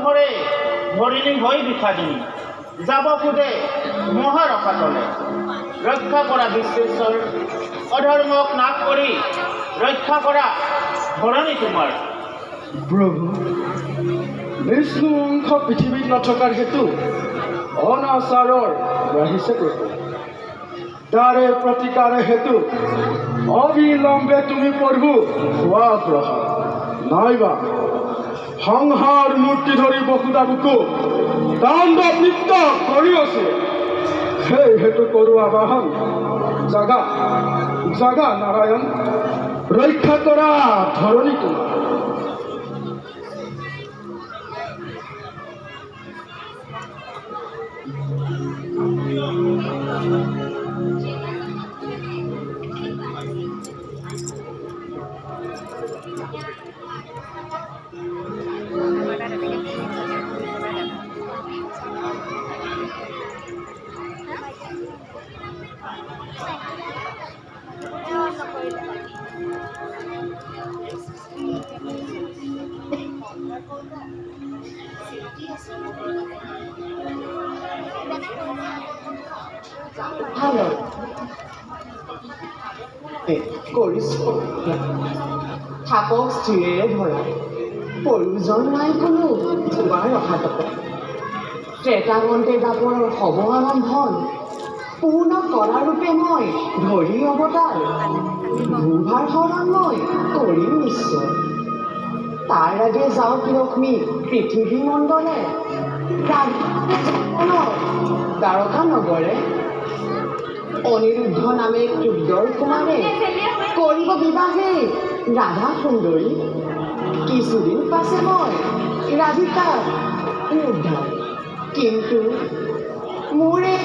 ধৰে ধৰিণী হৈ বিষাদিনী যাব খোজে মহাৰসাতলে ৰক্ষা কৰা বিশ্বেশ্বৰ অধৰ্মক নাশ কৰি ৰক্ষা কৰা ধৰণী তোমাৰ প্ৰভু বিষ্ণু অংশ পৃথিৱীত নথকাৰ হেতু অনাচাৰৰ বাঢ়িছে প্ৰভু তাৰে প্ৰতিকাৰে হেতু অবিলম্বে তুমি প্ৰভু খোৱা প্ৰসাদ নাইবা সংহাৰ মূৰ্তি ধৰি বসুদাবুকু তাণ্ডৱ নৃত্য কৰি আছে সেই হেতু কৰো আবাহন জাগা জাগা নাৰায়ণ ৰক্ষা কৰা ধৰণী তোমাৰ Hello. কৰিছোঁ থাকক স্থিৰে ধৰা প্ৰয়োজন নাই কোনো তোমাৰ ৰখাতক ত্ৰেতাগন্তে দাপৰৰ হ'ব আৰম্ভণ পূৰ্ণ কৰাৰূপে মই ধৰি অৱতাৰ ভূভাৰ হৰণ মই কৰিম নিশ্চয় তাৰ আগে যাওক লক্ষ্মী পৃথিৱী মণ্ডলে দ্বাৰকা নগৰে অনিৰুদ্ধ নামে ক্ষুদ্ৰ কুমাৰে কৰিব বিবাহে ৰাধা সুন্দৰী কিছুদিন পাছে মই ৰাধিকাৰ উদ্ধাৰ কিন্তু মোৰে